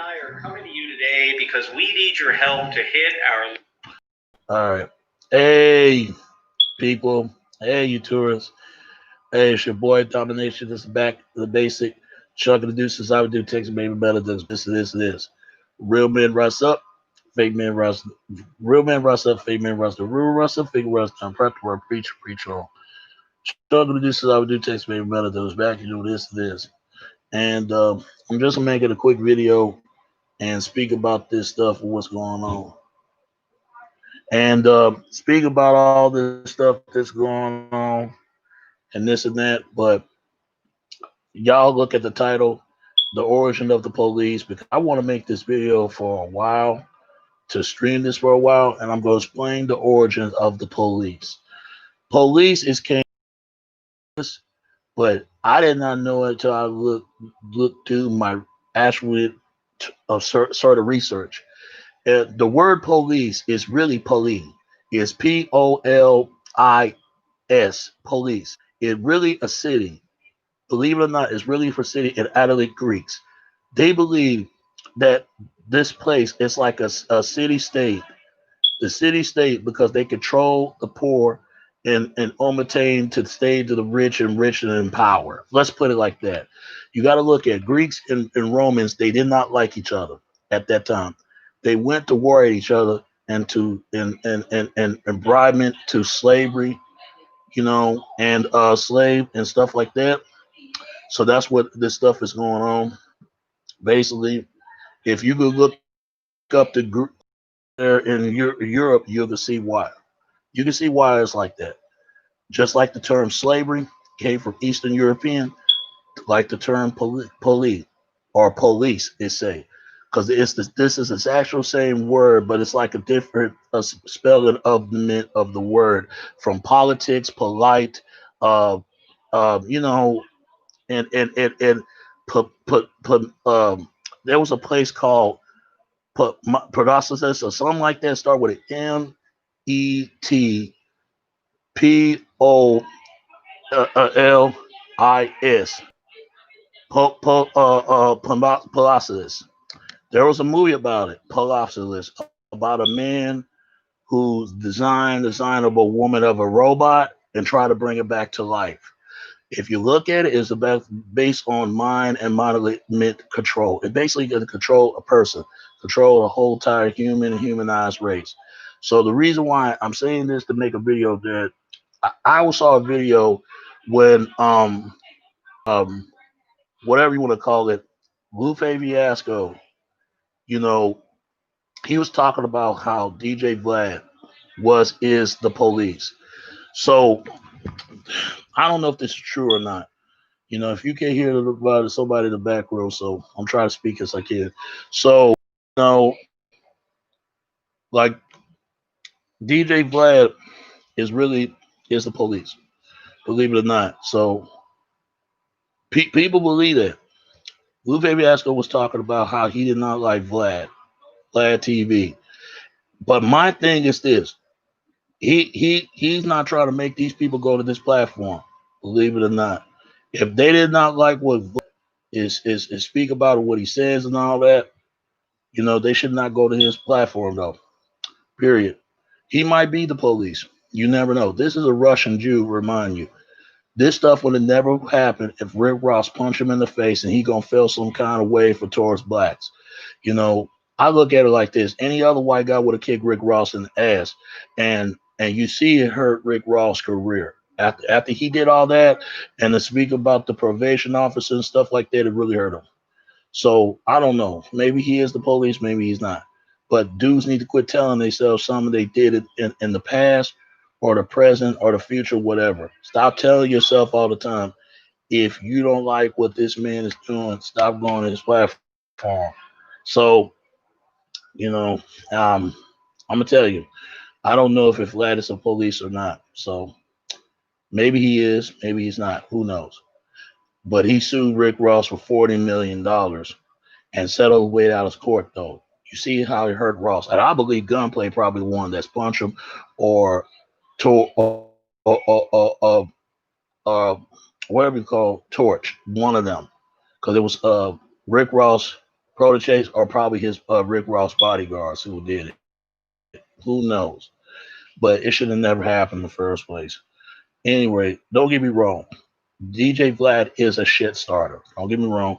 I are coming to you today because we need your help to hit our. All right. Hey, people. Hey, you tourists. Hey, it's your boy Domination. This is back to the basic. Chuck of the deuces. I would do Texas baby better than this. Real men rise up. Fake men rise. Real men rise up. Fake men rise. The real rise up. Fake rise down. Prep to work. Preach on. Chuck of the deuces. I would do Texas baby better than back. You do this. And I'm just making a quick video and speak about this stuff and what's going on. And speak about all this stuff that's going on and this and that. But y'all look at the title, The Origin of the Police, because I want to make this video for a while, to stream this for a while, and I'm going to explain the origins of the police. Police is came, but I did not know it until I looked through my actual sort of research. The word police is really police. It's P-O-L-I-S, police. It's really a city. Believe it or not, it's really for city in Atlantic Greeks. They believe that this place is like a city state. The city state because they control the poor and maintain to the stage of the rich and in power. Let's put it like that. You got to look at Greeks and Romans. They did not like each other at that time. They went to war at each other and to and imbibement to slavery, and slave and stuff like that. So that's what this stuff is going on. Basically, if you could look up there in Europe, you can see why. You can see why it's like that. Just like the term slavery came from Eastern European, like the term police or police is say, because this is its actual same word, but it's like a different spelling of the word from politics, polite, uh, you know, and there was a place called Pegasus or something like that. Start with an Metpolis. Pegasus. There was a movie about it, Pegasus, about a man who designed a woman of a robot and try to bring it back to life. If you look at it, it's about based on mind and mind control. It basically can control a person, control a whole entire humanized race. So the reason why I'm saying this to make a video that I saw a video when um whatever you want to call it, Lupe Fiasco, you know, he was talking about how DJ Vlad is the police. So I don't know if this is true or not. If you can't hear about somebody in the back row, so I'm trying to speak as I can. So, like DJ Vlad is the police, believe it or not. So people believe that. Lupe Fiasco was talking about how he did not like Vlad TV. But my thing is this: he's not trying to make these people go to this platform. Believe it or not, if they did not like what is speak about what he says and all that, they should not go to his platform though. Period. He might be the police. You never know. This is a Russian Jew, remind you. This stuff would have never happened if Rick Ross punched him in the face and he gonna feel some kind of way for towards blacks. I look at it like this: any other white guy would have kicked Rick Ross in the ass, and you see it hurt Rick Ross' career. After he did all that, and to speak about the probation officer and stuff like that, it really hurt him. So I don't know. Maybe he is the police, maybe he's not. But dudes need to quit telling themselves something they did in the past or the present or the future, whatever. Stop telling yourself all the time, if you don't like what this man is doing, stop going to his platform. So, I'm gonna tell you, I don't know if Vlad is a police or not. So maybe he is, maybe he's not. Who knows? But he sued Rick Ross for $40 million and settled way out of court, though. You see how it hurt Ross. And I believe Gunplay probably the one that's punched him or tore whatever you call torch, one of them. Because it was Rick Ross proteges or probably his Rick Ross bodyguards who did it. Who knows? But it should have never happened in the first place. Anyway, don't get me wrong. DJ Vlad is a shit starter. Don't get me wrong.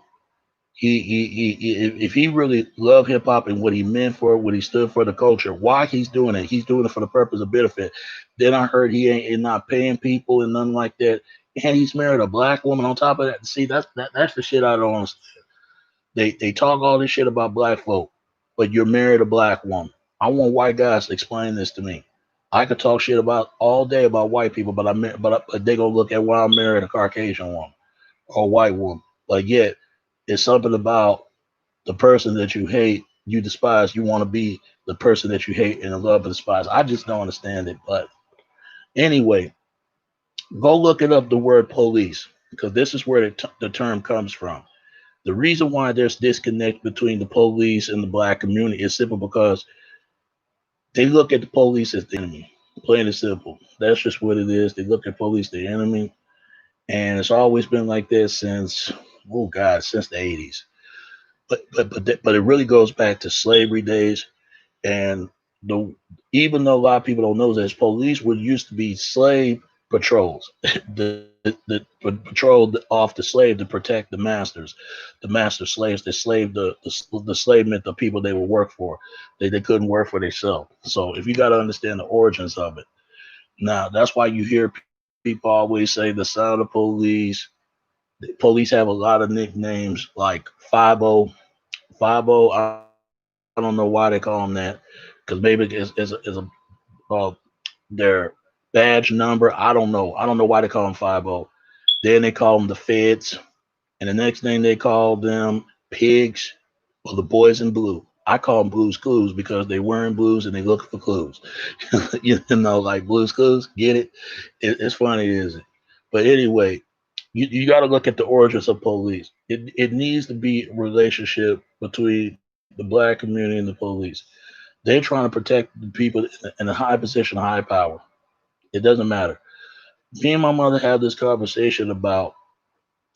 If he really loved hip hop and what he meant for it, what he stood for the culture, why he's doing it, he's doing it for the purpose of benefit. Then I heard he ain't not paying people and nothing like that. And he's married a black woman on top of that. See, that's the shit I don't understand. They talk all this shit about black folk, but you're married a black woman. I want white guys to explain this to me. I could talk shit about all day about white people, but they gonna look at why I'm married a Caucasian woman or a white woman. But yet, it's something about the person that you hate, you despise. You want to be the person that you hate and love and despise. I just don't understand it. But anyway, go look it up. The word police, because this is where the term comes from. The reason why there's disconnect between the police and the black community is simple because they look at the police as the enemy. Plain and simple. That's just what it is. They look at police the enemy, and it's always been like this since oh god, since the '80s. But it really goes back to slavery days, and the even though a lot of people don't know this, police would used to be slave patrols, patrol off the slave to protect the master slaves that slaved the slave meant the people they would work for. They couldn't work for themselves. So if you got to understand the origins of it, now that's why you hear people always say the sound of police. The police have a lot of nicknames like 50, 50. I don't know why they call them that, because maybe it's a their badge number. I don't know. I don't know why they call them 50. Then they call them the feds, and the next thing they call them pigs or the boys in blue. I call them blues clues because they wearing blues and they looking for clues. You know, like blues clues. Get it? It's funny, isn't it? But anyway, you got to look at the origins of police. It needs to be a relationship between the black community and the police. They're trying to protect the people in a high position, high power. It doesn't matter. Me and my mother had this conversation about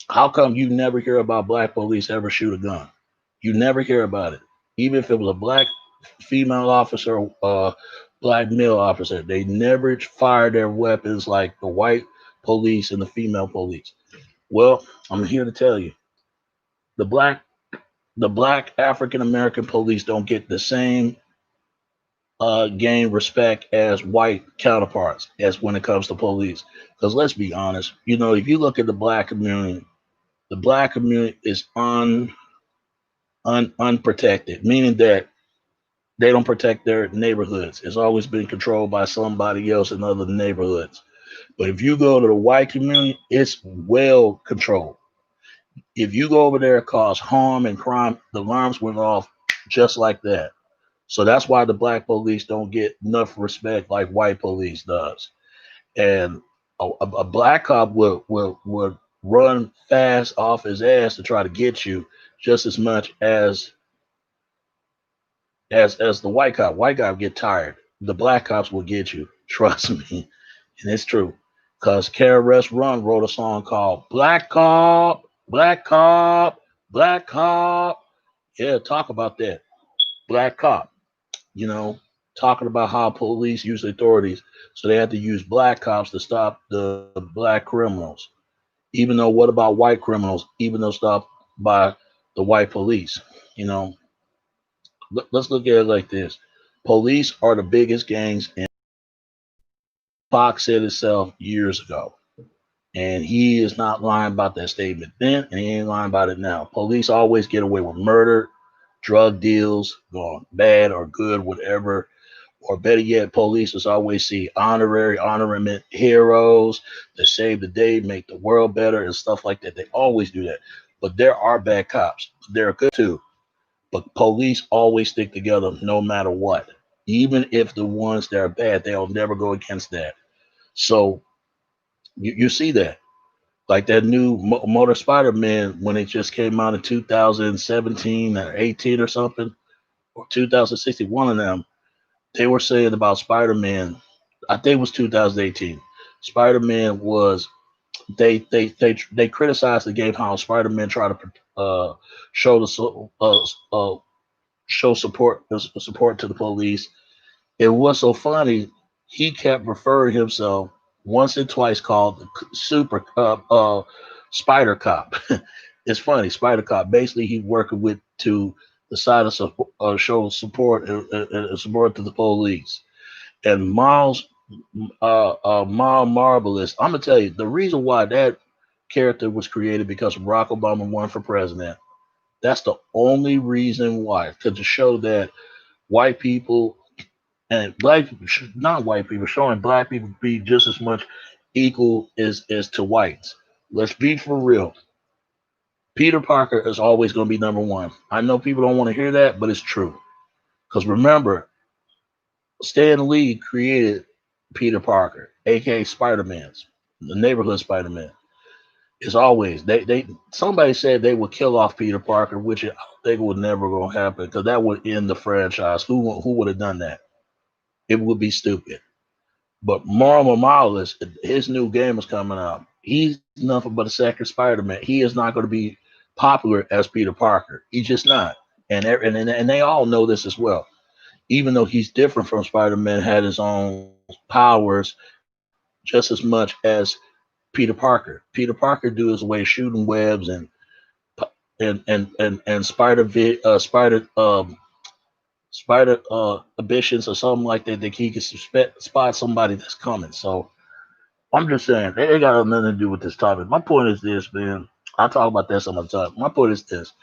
how come you never hear about black police ever shoot a gun? You never hear about it. Even if it was a black female officer or black male officer, they never fire their weapons like the white police and the female police. Well, I'm here to tell you, the black the black African American police don't get the same gain respect as white counterparts as when it comes to police. Because let's be honest, you know, if you look at the black community is unprotected, meaning that they don't protect their neighborhoods. It's always been controlled by somebody else in other neighborhoods. But if you go to the white community, it's well controlled. If you go over there, cause harm and crime, the alarms went off just like that. So that's why the black police don't get enough respect like white police does. And a black cop will run fast off his ass to try to get you just as much as the white cop. White cop get tired. The black cops will get you. Trust me, and it's true. Cause KRS Run wrote a song called "Black Cop, Black Cop, Black Cop." Yeah, talk about that. Black cop. You know, talking about how police use authorities, so they had to use black cops to stop the black criminals. Even though, what about white criminals? Even though stopped by the white police. You know, let's look at it like this: police are the biggest gangs, and Fox said itself years ago. And he is not lying about that statement then, and he ain't lying about it now. Police always get away with murder, drug deals, going bad or good, whatever. Or better yet, police is always see honorament heroes that save the day, make the world better, and stuff like that. They always do that. But there are bad cops. They're good too. But police always stick together no matter what. Even if the ones that are bad, they'll never go against that. So you see that. Like that new Motor Spider Man when it just came out in 2017 or 18 or something, or 2016, one of them, they were saying about Spider Man, I think it was 2018. Spider Man was they criticized the game how Spider Man tried to show the show support to the police. And what's so funny, he kept referring himself once and twice called the super spider cop. It's funny, spider cop. Basically, he working with to the side of show support and support to the police. And Miles Marvelous. I'm gonna tell you the reason why that character was created because Barack Obama won for president. That's the only reason why, to show that white people and black people, not white people, showing black people be just as much equal as to whites. Let's be for real. Peter Parker is always going to be number one. I know people don't want to hear that, but it's true. Because remember, Stan Lee created Peter Parker, aka Spider Man, the neighborhood Spider Man. It's always they somebody said they would kill off Peter Parker, which I don't think would never gonna happen because that would end the franchise. Who would have done that? It would be stupid. But Marvel Morales, his new game is coming out. He's nothing but a second Spider-Man. He is not going to be popular as Peter Parker. He's just not. And they all know this as well. Even though he's different from Spider-Man, had his own powers just as much as Peter Parker. Peter Parker do his way shooting webs and spider ambitions or something like that that he can spot somebody that's coming. So I'm just saying they ain't got nothing to do with this topic. My point is this, man. I talk about that some of the time. My point is this: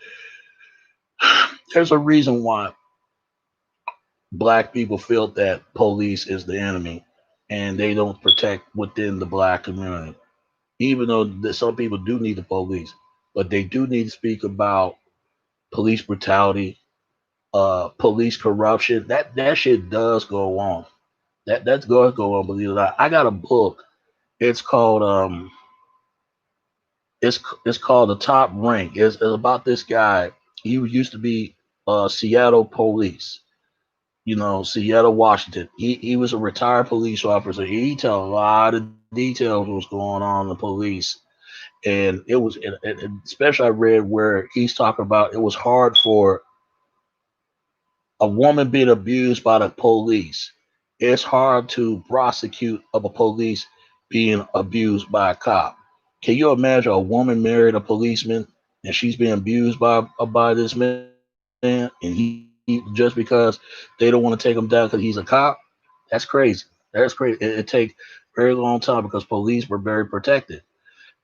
there's a reason why black people feel that police is the enemy, and they don't protect within the black community. Even though some people do need the police, but they do need to speak about police brutality, police corruption. That shit does go on. That's going to go on. Believe it or not, I got a book. It's called it's called the Top Rank. It's about this guy. He used to be Seattle police. Seattle, Washington. He was a retired police officer. He tell a lot of details what's going on in the police, and it was and especially I read where he's talking about it was hard for a woman being abused by the police. It's hard to prosecute of a police being abused by a cop. Can you imagine a woman married a policeman and she's being abused by this man, and he just because they don't want to take him down because he's a cop? That's crazy. That's crazy. It take very long time because police were very protected,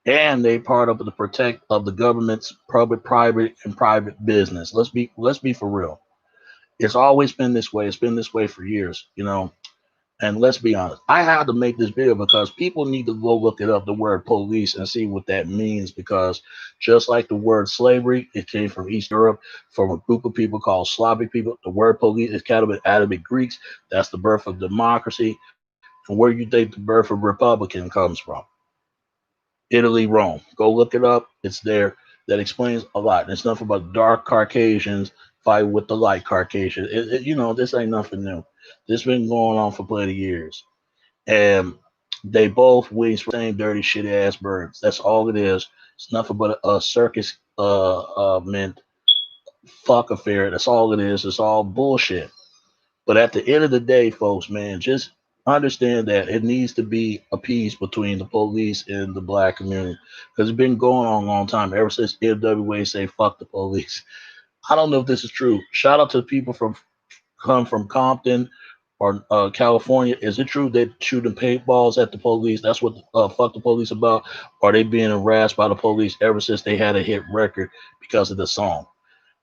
and they part of the protect of the government's public, private, and private business. Let's be for real. It's always been this way. It's been this way for years. And let's be honest, I had to make this video because people need to go look it up, the word police, and see what that means. Because just like the word slavery, it came from East Europe, from a group of people called Slavic people. The word police is kind of an Arabic Greeks. That's the birth of democracy. And where you think the birth of Republican comes from? Italy, Rome. Go look it up. It's there. That explains a lot. It's nothing but dark Caucasians fight with the light Caucasians. This ain't nothing new. This been going on for plenty of years. And they both wings for the same dirty shit ass birds. That's all it is. It's nothing but a circus meant fuck affair. That's all it is. It's all bullshit. But at the end of the day, folks, man, just understand that it needs to be a peace between the police and the black community because it's been going on a long time ever since NWA say fuck the police. I don't know if this is true. Shout out to the people come from Compton or California. Is it true they shooting paintballs at the police? That's what fuck the police about. Or are they being harassed by the police ever since they had a hit record because of the song?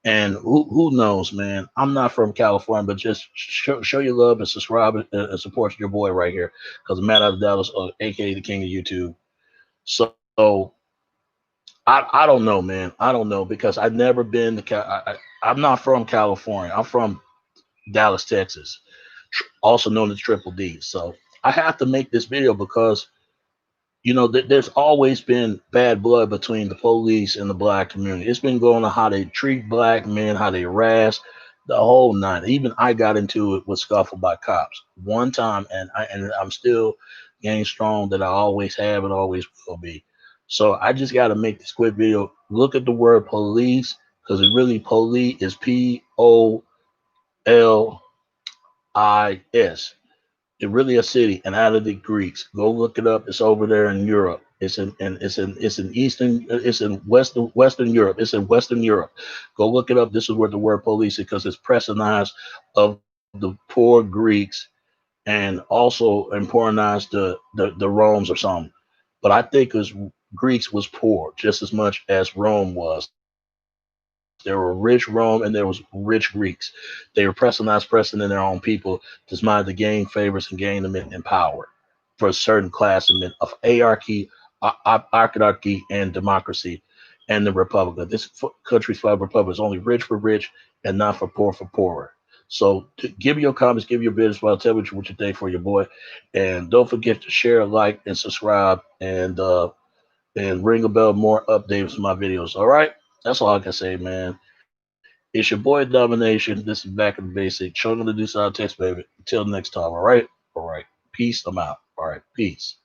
And who knows, man? I'm not from California, but just show your love and subscribe and support your boy right here, because the man out of Dallas, aka the king of YouTube. So I don't know, man. I don't know because I've never been to I'm not from California. I'm from Dallas, Texas, also known as Triple D. So I have to make this video because there's always been bad blood between the police and the black community. It's been going on how they treat black men, how they harass, the whole nine. Even I got into it with scuffle by cops one time, and I'm still getting strong that I always have and always will be. So I just got to make this quick video. Look at the word police because it really police is Polis. It really a city and out of the Greeks. Go look it up. It's over there in Europe. It's in Eastern. It's in Western Europe. It's in Western Europe. Go look it up. This is where the word police is because it's Prestonized of the poor Greeks and also importantized the Rome's or something. But I think it was Greeks was poor just as much as Rome was. There were rich Rome and there was rich Greeks. They were pressing in their own people, just mind to gain favors and gain them in power for a certain class of hierarchy, archidarchy, and democracy, and the republic. This country's five republic is only rich for rich and not for poorer. So give me your comments, give your business. Well, tell me what you think for your boy, and don't forget to share, like, and subscribe, and ring a bell. More updates for my videos. All right, that's all I can say, man. It's your boy Domination. This is Back in the Basic. Children to do side text, baby. Until next time. All right, all right. Peace. I'm out. All right, peace.